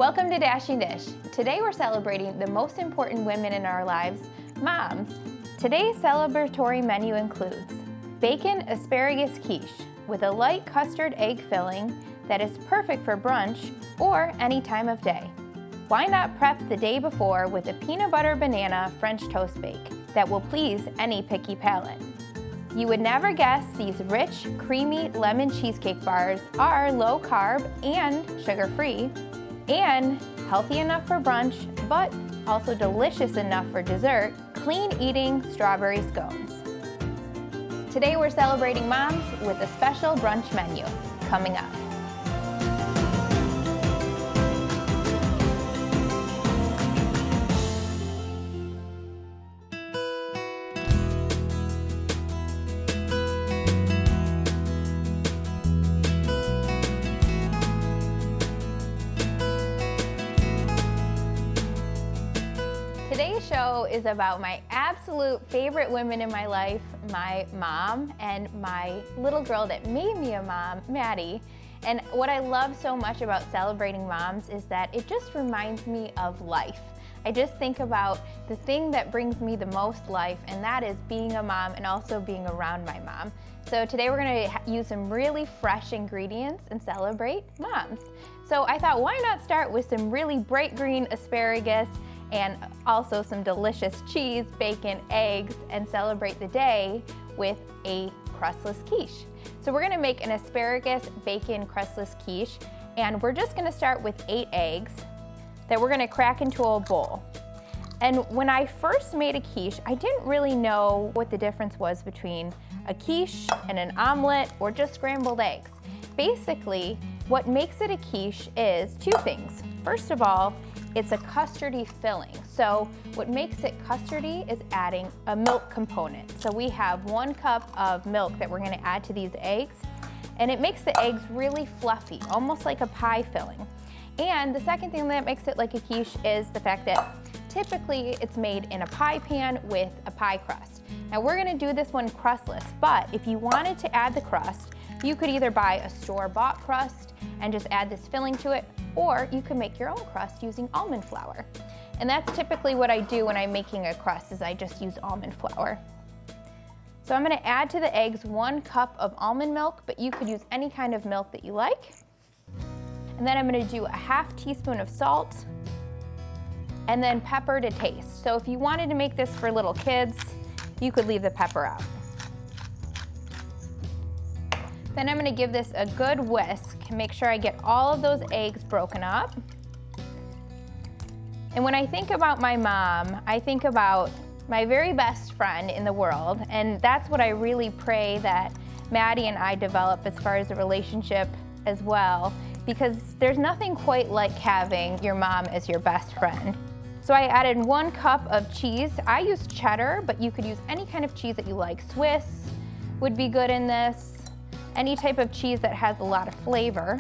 Welcome to Dashing Dish. Today we're celebrating the most important women in our lives, moms. Today's celebratory menu includes bacon asparagus quiche with a light custard egg filling that is perfect for brunch or any time of day. Why not prep the day before with a peanut butter banana French toast bake that will please any picky palate? You would never guess these rich, creamy lemon cheesecake bars are low carb and sugar-free and healthy enough for brunch, but also delicious enough for dessert, clean-eating strawberry scones. Today we're celebrating moms with a special brunch menu coming up. Today's show is about my absolute favorite women in my life, my mom and my little girl that made me a mom, Maddie. And what I love so much about celebrating moms is that it just reminds me of life. I just think about the thing that brings me the most life, and that is being a mom and also being around my mom. So today we're gonna use some really fresh ingredients and celebrate moms. So I thought, why not start with some really bright green asparagus and also some delicious cheese, bacon, eggs, and celebrate the day with a crustless quiche. So we're gonna make an asparagus bacon crustless quiche, and we're just gonna start with 8 eggs that we're gonna crack into a bowl. And when I first made a quiche, I didn't really know what the difference was between a quiche and an omelet or just scrambled eggs. Basically, what makes it a quiche is 2 things. First of all, it's a custardy filling. So what makes it custardy is adding a milk component. So we have 1 cup of milk that we're gonna add to these eggs, and it makes the eggs really fluffy, almost like a pie filling. And the second thing that makes it like a quiche is the fact that typically it's made in a pie pan with a pie crust. Now we're gonna do this one crustless, but if you wanted to add the crust, you could either buy a store-bought crust and just add this filling to it, or you can make your own crust using almond flour. And that's typically what I do when I'm making a crust, is I just use almond flour. So I'm gonna add to the eggs 1 cup of almond milk, but you could use any kind of milk that you like. And then I'm gonna do a 1/2 teaspoon of salt and then pepper to taste. So if you wanted to make this for little kids, you could leave the pepper out. Then I'm gonna give this a good whisk and make sure I get all of those eggs broken up. And when I think about my mom, I think about my very best friend in the world, and that's what I really pray that Maddie and I develop as far as a relationship as well, because there's nothing quite like having your mom as your best friend. So I added 1 cup of cheese. I used cheddar, but you could use any kind of cheese that you like. Swiss would be good in this. Any type of cheese that has a lot of flavor.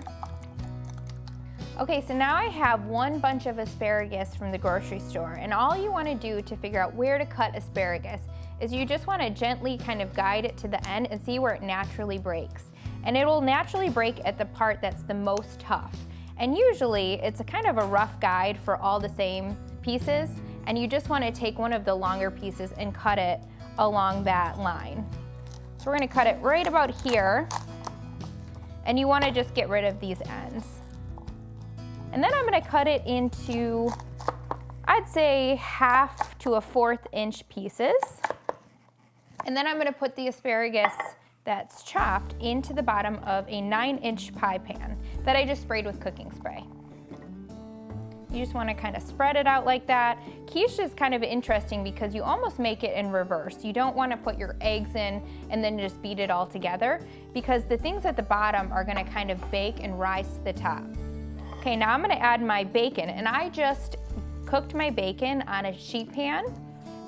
Okay, so now I have 1 bunch of asparagus from the grocery store, and all you wanna do to figure out where to cut asparagus is you just wanna gently kind of guide it to the end and see where it naturally breaks. And it will naturally break at the part that's the most tough. And usually it's a kind of a rough guide for all the same pieces, and you just wanna take one of the longer pieces and cut it along that line. So we're gonna cut it right about here, and you wanna just get rid of these ends. And then I'm gonna cut it into, I'd say 1/2 to 1/4 inch pieces. And then I'm gonna put the asparagus that's chopped into the bottom of a 9-inch pie pan that I just sprayed with cooking spray. You just wanna kind of spread it out like that. Quiche is kind of interesting because you almost make it in reverse. You don't wanna put your eggs in and then just beat it all together, because the things at the bottom are gonna kind of bake and rise to the top. Okay, now I'm gonna add my bacon, and I just cooked my bacon on a sheet pan,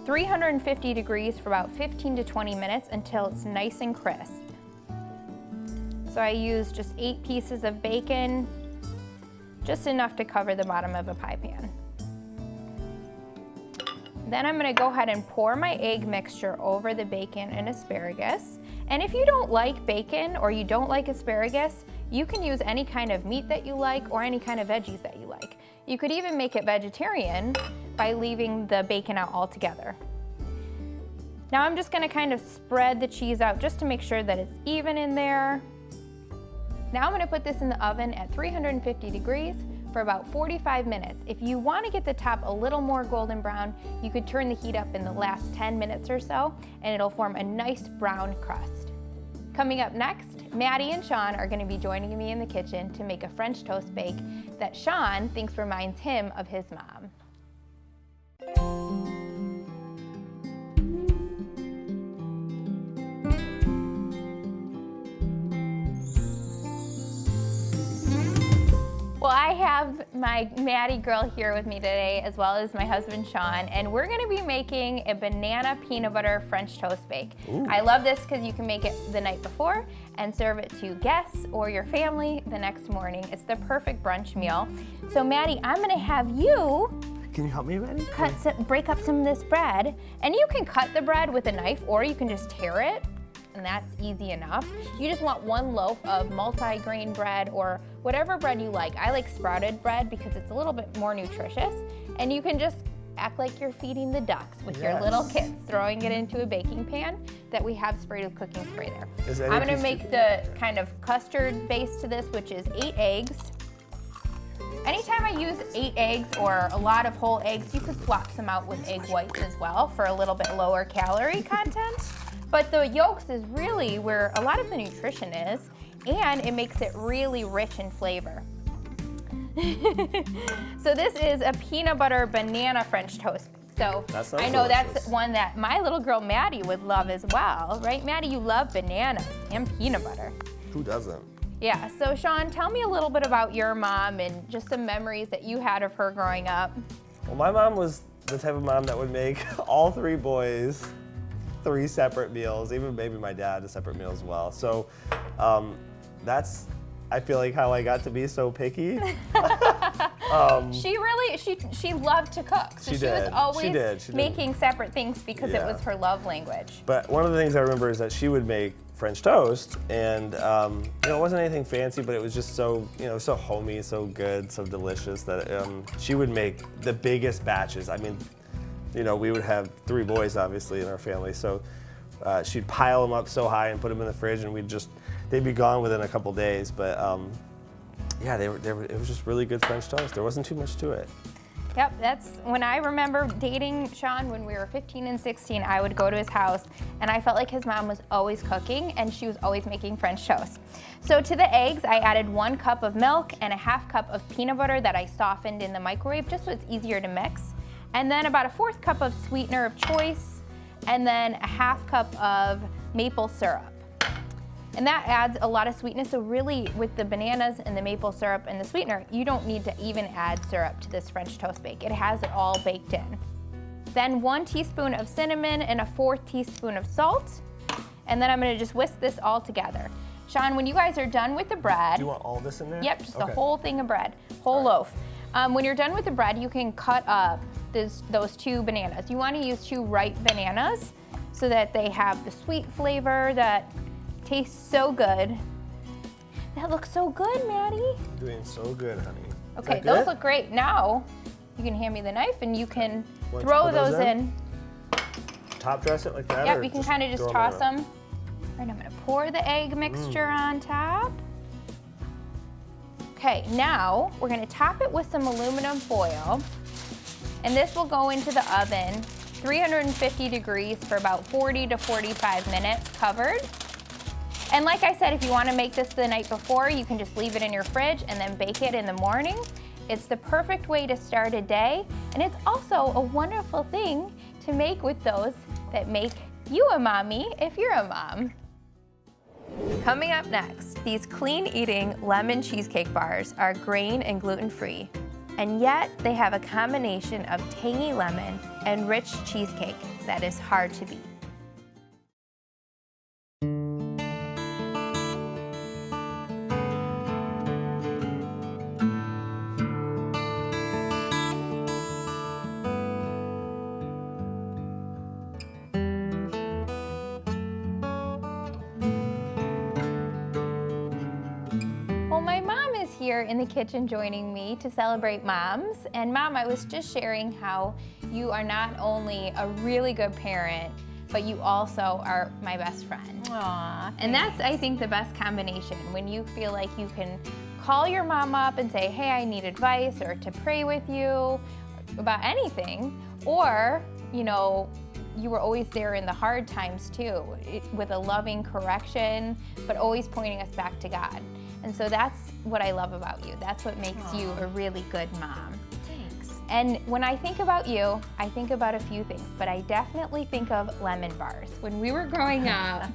350 degrees for about 15 to 20 minutes until it's nice and crisp. So I used just 8 pieces of bacon, just enough to cover the bottom of a pie pan. Then I'm gonna go ahead and pour my egg mixture over the bacon and asparagus. And if you don't like bacon or you don't like asparagus, You can use any kind of meat that you like or any kind of veggies that you like. You could even make it vegetarian by leaving the bacon out altogether. Now I'm just gonna kind of spread the cheese out just to make sure that it's even in there. Now I'm gonna put this in the oven at 350 degrees for about 45 minutes. If you wanna get the top a little more golden brown, you could turn the heat up in the last 10 minutes or so, and it'll form a nice brown crust. Coming up next, Maddie and Sean are gonna be joining me in the kitchen to make a French toast bake that Sean thinks reminds him of his mom. Well, I have my Maddie girl here with me today, as well as my husband Sean, and we're gonna be making a banana peanut butter French toast bake. Ooh. I love this because you can make it the night before and serve it to guests or your family the next morning. It's the perfect brunch meal. So Maddie, I'm gonna have you Can you help me, Maddie? break up some of this bread, and you can cut the bread with a knife or you can just tear it, and that's easy enough. You just want one loaf of multi-grain bread or whatever bread you like. I like sprouted bread because it's a little bit more nutritious, and you can just act like you're feeding the ducks with your little kids, throwing it into a baking pan that we have sprayed with cooking spray there. I'm gonna make the kind of custard base to this, which is 8 eggs. Anytime I use 8 eggs or a lot of whole eggs, you could swap some out with egg whites as well for a little bit lower calorie content. But the yolks is really where a lot of the nutrition is, and it makes it really rich in flavor. So this is a peanut butter banana French toast. So I know that's one that my little girl Maddie would love as well, right? Maddie, you love bananas and peanut butter. Who doesn't? Yeah, so Sean, tell me a little bit about your mom and just some memories that you had of her growing up. Well, my mom was the type of mom that would make all 3 boys 3 separate meals, even maybe my dad a separate meal as well. So that's, I feel like, how I got to be so picky. She loved to cook. So she was always making separate things because it was her love language. But one of the things I remember is that she would make French toast, and it wasn't anything fancy, but it was just so, so homey, so good, so delicious that she would make the biggest batches. I mean, we would have 3 boys, obviously, in our family, so she'd pile them up so high and put them in the fridge, and they'd be gone within a couple days. But yeah, it was just really good French toast. There wasn't too much to it. Yep, that's when I remember dating Sean when we were 15 and 16. I would go to his house, and I felt like his mom was always cooking, and she was always making French toast. So to the eggs, I added 1 cup of milk and a 1/2 cup of peanut butter that I softened in the microwave just so it's easier to mix. And then about a 1/4 cup of sweetener of choice, and then a 1/2 cup of maple syrup. And that adds a lot of sweetness, so really with the bananas and the maple syrup and the sweetener, you don't need to even add syrup to this French toast bake. It has it all baked in. Then 1 teaspoon of cinnamon and a 1/4 teaspoon of salt. And then I'm gonna just whisk this all together. Sean, when you guys are done with the bread. Do you want all this in there? Yep, just the whole thing of bread, whole loaf. When you're done with the bread, you can cut up those 2 bananas. You wanna use 2 ripe bananas so that they have the sweet flavor that tastes so good. That looks so good, Maddie. You're doing so good, honey. Okay, those look great. Now, you can hand me the knife and you can throw those in. Top dress it like that? Yep, you can kind of just toss them. And I'm gonna pour the egg mixture on top. Okay, now we're gonna top it with some aluminum foil. And this will go into the oven, 350 degrees for about 40 to 45 minutes covered. And like I said, if you want to make this the night before, you can just leave it in your fridge and then bake it in the morning. It's the perfect way to start a day, and it's also a wonderful thing to make with those that make you a mommy if you're a mom. Coming up next, these clean-eating lemon cheesecake bars are grain and gluten-free, and yet they have a combination of tangy lemon and rich cheesecake that is hard to beat. here in the kitchen joining me to celebrate moms. And Mom, I was just sharing how you are not only a really good parent, but you also are my best friend. Aww, and that's, I think, the best combination, when you feel like you can call your mom up and say, hey, I need advice, or to pray with you about anything, or, you know, you were always there in the hard times too, with a loving correction, but always pointing us back to God. And so that's what I love about you. That's what makes you a really good mom. Thanks. And when I think about you, I think about a few things, but I definitely think of lemon bars. When we were growing up,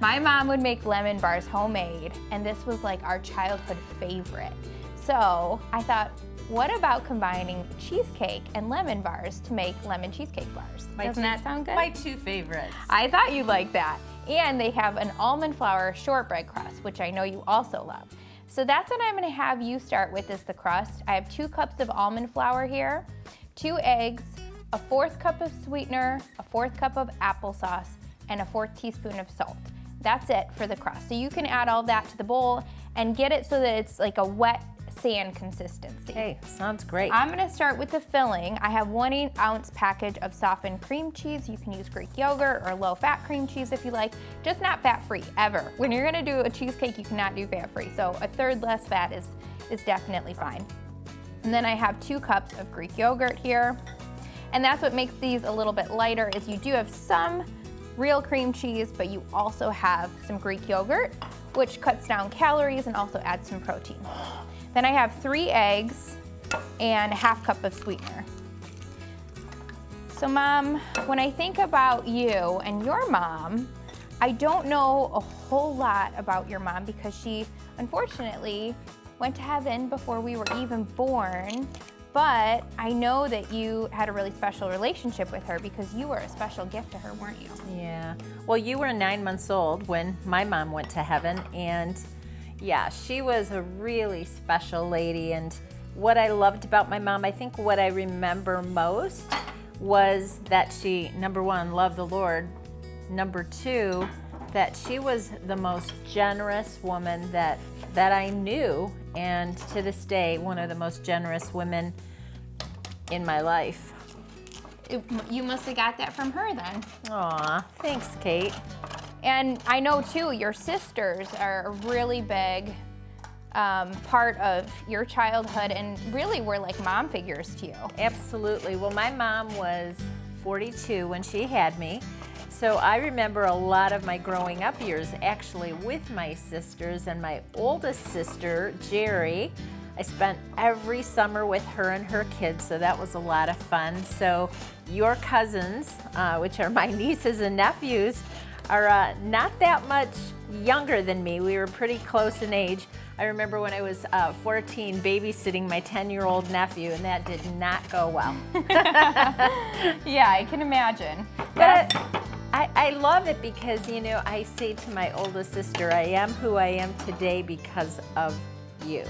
my mom would make lemon bars homemade, and this was like our childhood favorite. So I thought, what about combining cheesecake and lemon bars to make lemon cheesecake bars? Doesn't that sound good? My two favorites. I thought you'd like that. And they have an almond flour shortbread crust, which I know you also love. So that's what I'm gonna have you start with, is the crust. I have 2 cups of almond flour here, 2 eggs, a 1/4 cup of sweetener, a 1/4 cup of applesauce, and a 1/4 teaspoon of salt. That's it for the crust. So you can add all that to the bowl and get it so that it's like a wet sand consistency. Okay, sounds great. I'm gonna start with the filling. I have 1 ounce package of softened cream cheese. You can use Greek yogurt or low-fat cream cheese if you like, just not fat-free, ever. When you're gonna do a cheesecake, you cannot do fat-free, so a 1/3 less fat is definitely fine. And then I have 2 cups of Greek yogurt here. And that's what makes these a little bit lighter, is you do have some real cream cheese, but you also have some Greek yogurt, which cuts down calories and also adds some protein. Then I have 3 eggs and a 1/2 cup of sweetener. So Mom, when I think about you and your mom, I don't know a whole lot about your mom because she unfortunately went to heaven before we were even born. But I know that you had a really special relationship with her because you were a special gift to her, weren't you? Yeah. Well, you were 9 months old when my mom went to heaven, and yeah, she was a really special lady. And what I loved about my mom, I think what I remember most was that she, number 1, loved the Lord. Number 2, that she was the most generous woman that I knew, and to this day, one of the most generous women in my life. You must have got that from her then. Aw, thanks, Kate. And I know too, your sisters are a really big part of your childhood and really were like mom figures to you. Absolutely. Well, my mom was 42 when she had me. So I remember a lot of my growing up years actually with my sisters, and my oldest sister, Jerry, I spent every summer with her and her kids, so that was a lot of fun. So your cousins, which are my nieces and nephews, are not that much younger than me. We were pretty close in age. I remember when I was 14 babysitting my 10-year-old nephew, and that did not go well. Yeah, I can imagine. But I love it because, you know, I say to my oldest sister, I am who I am today because of you.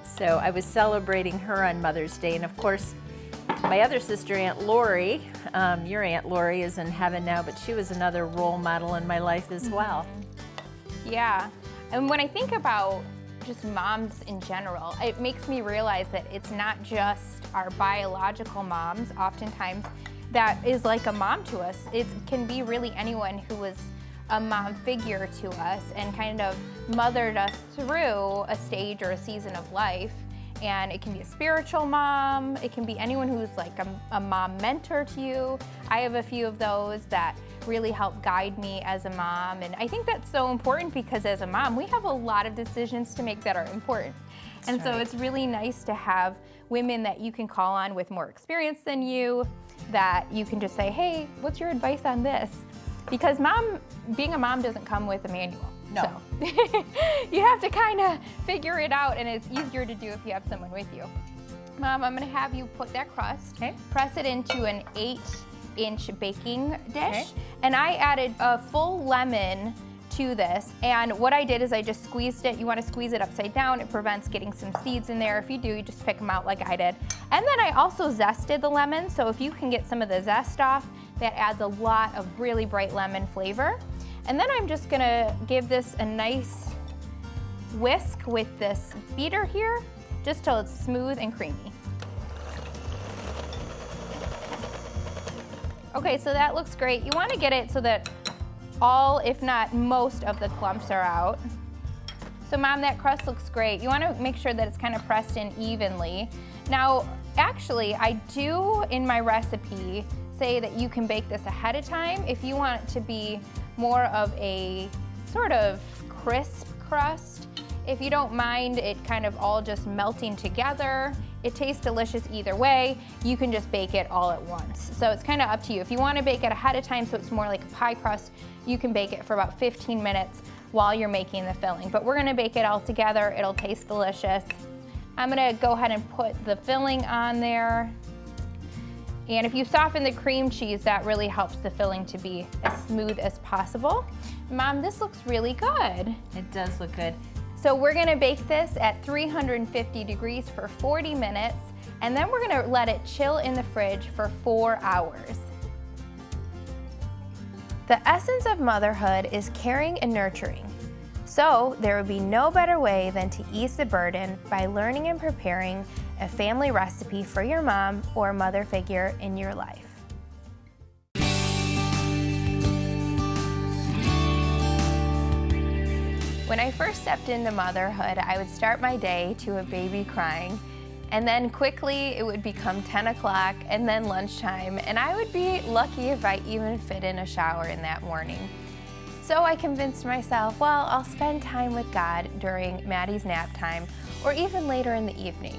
So I was celebrating her on Mother's Day, and of course, my other sister, Aunt Lori, your Aunt Lori is in heaven now, but she was another role model in my life as well. Yeah, and when I think about just moms in general, it makes me realize that it's not just our biological moms. Oftentimes, that is like a mom to us. It can be really anyone who was a mom figure to us and kind of mothered us through a stage or a season of life. And it can be a spiritual mom, it can be anyone who's like a mom mentor to you. I have a few of those that really help guide me as a mom, and I think that's so important because as a mom, we have a lot of decisions to make that are important. And so it's really nice to have women that you can call on with more experience than you, that you can just say, hey, what's your advice on this? Because being a mom doesn't come with a manual. No. So you have to kind of figure it out, and it's easier to do if you have someone with you. Mom, I'm gonna have you put that crust, press it into an 8-inch baking dish, and I added a full lemon to this, and what I did is I just squeezed it. You want to squeeze it upside down. It prevents getting some seeds in there. If you do, you just pick them out like I did. And then I also zested the lemon, so if you can get some of the zest off, that adds a lot of really bright lemon flavor. And then I'm just gonna give this a nice whisk with this beater here, just till it's smooth and creamy. Okay, so that looks great. You want to get it so that all, if not most, of the clumps are out. So Mom, that crust looks great. You want to make sure that it's kind of pressed in evenly. Now, actually, I do in my recipe say that you can bake this ahead of time if you want it to be more of a sort of crisp crust. If you don't mind it kind of all just melting together, it tastes delicious either way. You can just bake it all at once. So it's kind of up to you. If you want to bake it ahead of time so it's more like a pie crust, you can bake it for about 15 minutes while you're making the filling. But we're going to bake it all together. It'll taste delicious. I'm going to go ahead and put the filling on there. And if you soften the cream cheese, that really helps the filling to be as smooth as possible. Mom, this looks really good. It does look good. So we're gonna bake this at 350 degrees for 40 minutes, and then we're gonna let it chill in the fridge for 4 hours. The essence of motherhood is caring and nurturing. So there would be no better way than to ease the burden by learning and preparing a family recipe for your mom or mother figure in your life. When I first stepped into motherhood, I would start my day to a baby crying, and then quickly it would become 10 o'clock and then lunchtime, and I would be lucky if I even fit in a shower in that morning. So I convinced myself, well, I'll spend time with God during Maddie's nap time or even later in the evening.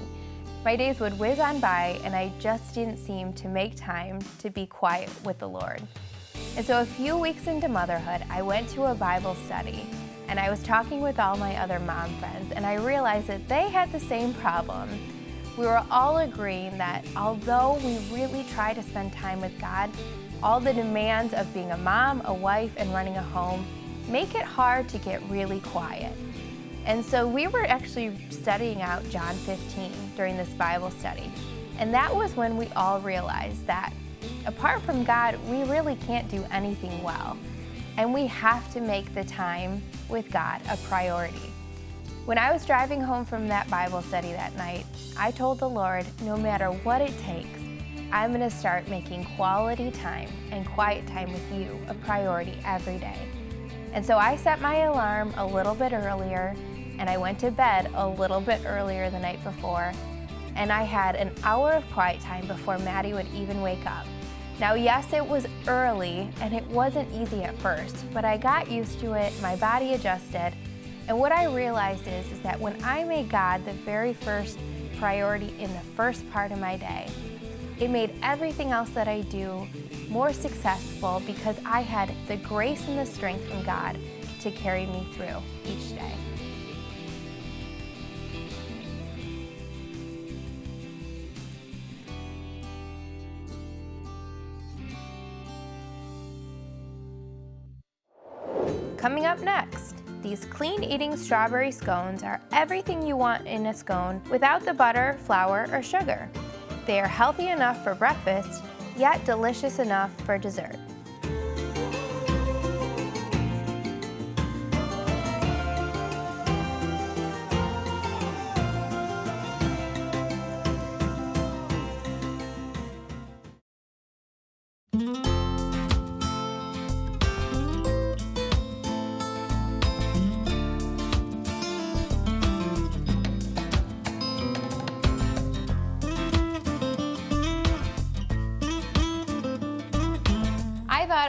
My days would whiz on by and I just didn't seem to make time to be quiet with the Lord. And so a few weeks into motherhood, I went to a Bible study. And I was talking with all my other mom friends, and I realized that they had the same problem. We were all agreeing that although we really try to spend time with God, all the demands of being a mom, a wife, and running a home make it hard to get really quiet. And so we were actually studying out John 15 during this Bible study. And that was when we all realized that apart from God, we really can't do anything well. And we have to make the time with God a priority. When I was driving home from that Bible study that night, I told the Lord, no matter what it takes, I'm gonna start making quality time and quiet time with you a priority every day. And so I set my alarm a little bit earlier, and I went to bed a little bit earlier the night before, and I had an hour of quiet time before Maddie would even wake up. Now, yes, it was early and it wasn't easy at first, but I got used to it, my body adjusted, and what I realized is that when I made God the very first priority in the first part of my day, it made everything else that I do more successful because I had the grace and the strength from God to carry me through each day. Coming up next, these clean eating strawberry scones are everything you want in a scone without the butter, flour, or sugar. They are healthy enough for breakfast, yet delicious enough for dessert.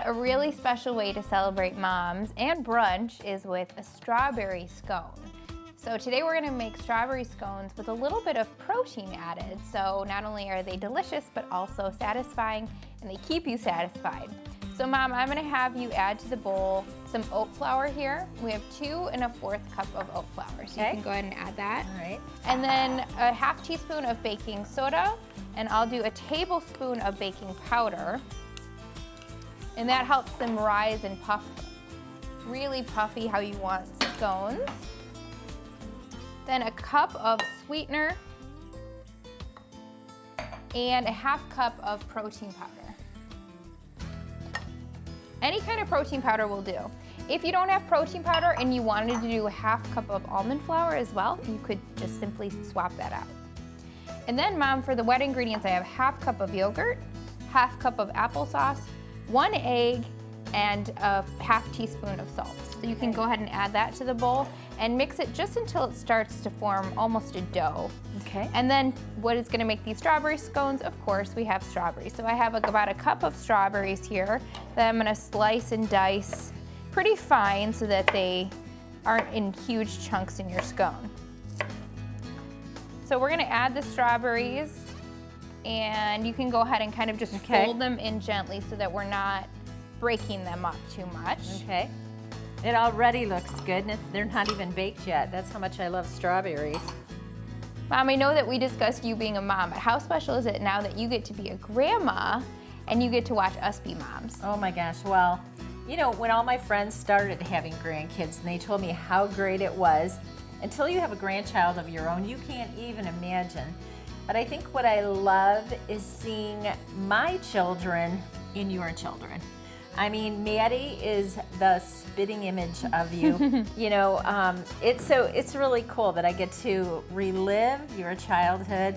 A really special way to celebrate moms and brunch is with a strawberry scone. So today we're gonna make strawberry scones with a little bit of protein added. So not only are they delicious, but also satisfying, and they keep you satisfied. So Mom, I'm gonna have you add to the bowl some oat flour here. We have 2 1/4 cup of oat flour. So you can go ahead and add that. All right. And then a 1/2 teaspoon of baking soda, and I'll do a tablespoon of baking powder. And that helps them rise and puff, really puffy how you want scones. Then a cup of sweetener and a 1/2 cup of protein powder. Any kind of protein powder will do. If you don't have protein powder and you wanted to do a half cup of almond flour as well, you could just simply swap that out. And then, Mom, for the wet ingredients, I have half cup of yogurt, half cup of applesauce, 1 egg, and a half teaspoon of salt. So you can go ahead and add that to the bowl and mix it just until it starts to form almost a dough. Okay. And then what is gonna make these strawberry scones? Of course, we have strawberries. So I have about a cup of strawberries here that I'm gonna slice and dice pretty fine so that they aren't in huge chunks in your scone. So we're gonna add the strawberries, and you can go ahead and kind of just fold them in gently so that we're not breaking them up too much. Okay. It already looks good, and they're not even baked yet. That's how much I love strawberries. Mom, I know that we discussed you being a mom, but how special is it now that you get to be a grandma and you get to watch us be moms? Oh my gosh, well, you know, when all my friends started having grandkids and they told me how great it was, until you have a grandchild of your own, you can't even imagine. But I think what I love is seeing my children in your children. I mean, Maddie is the spitting image of you. You know, it's really cool that I get to relive your childhood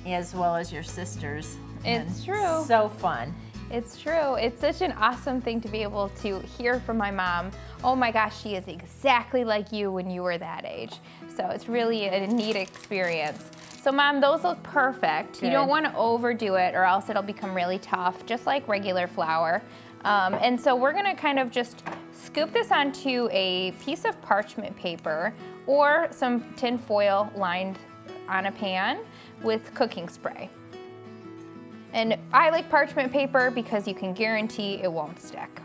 as well as your sisters. It's true. So fun. It's true. It's such an awesome thing to be able to hear from my mom. Oh my gosh, she is exactly like you when you were that age. So it's really a neat experience. So Mom, those look perfect. Good. You don't want to overdo it or else it'll become really tough, just like regular flour. And so we're gonna kind of just scoop this onto a piece of parchment paper or some tin foil lined on a pan with cooking spray. And I like parchment paper because you can guarantee it won't stick.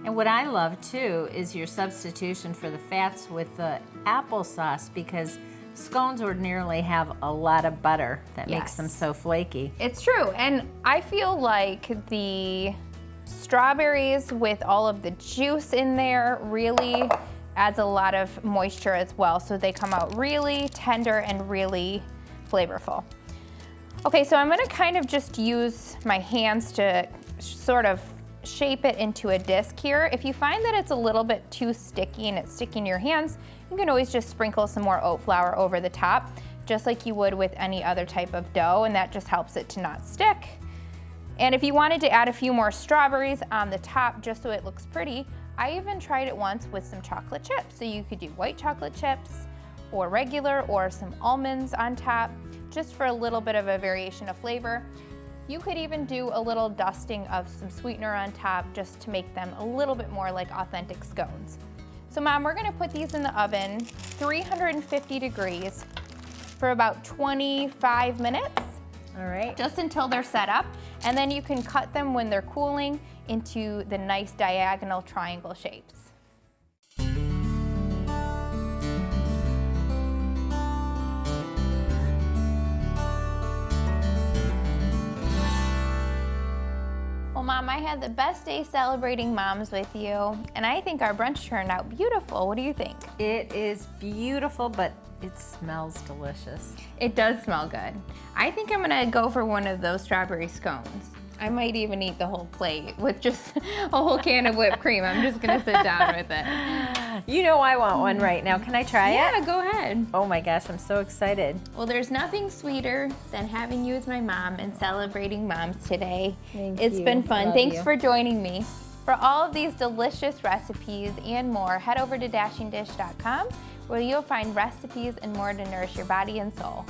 And what I love too is your substitution for the fats with the applesauce, because scones ordinarily have a lot of butter that makes them so flaky. It's true, and I feel like the strawberries with all of the juice in there really adds a lot of moisture as well, so they come out really tender and really flavorful. Okay, so I'm gonna kind of just use my hands to sort of shape it into a disc here. If you find that it's a little bit too sticky and it's sticking to your hands, you can always just sprinkle some more oat flour over the top, just like you would with any other type of dough, and that just helps it to not stick. And if you wanted to add a few more strawberries on the top just so it looks pretty, I even tried it once with some chocolate chips. So you could do white chocolate chips or regular, or some almonds on top, just for a little bit of a variation of flavor. You could even do a little dusting of some sweetener on top just to make them a little bit more like authentic scones. So Mom, we're gonna put these in the oven, 350 degrees, for about 25 minutes. All right. Just until they're set up, and then you can cut them when they're cooling into the nice diagonal triangle shapes. Well, Mom, I had the best day celebrating moms with you, and I think our brunch turned out beautiful. What do you think? It is beautiful, but it smells delicious. It does smell good. I think I'm gonna go for one of those strawberry scones. I might even eat the whole plate with just a whole can of whipped cream. I'm just gonna sit down with it. You know I want one right now. Can I try it? Yeah, go ahead. Oh my gosh, I'm so excited. Well, there's nothing sweeter than having you as my mom and celebrating moms today. It's been fun. Love Thanks you. for joining me. For all of these delicious recipes and more, head over to dashingdish.com, where you'll find recipes and more to nourish your body and soul.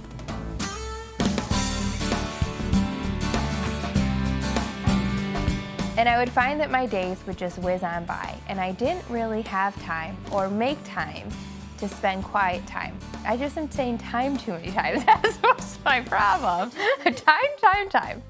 And I would find that my days would just whiz on by, and I didn't really have time or make time to spend quiet time. I just am saying time too many times. That's my problem. Time.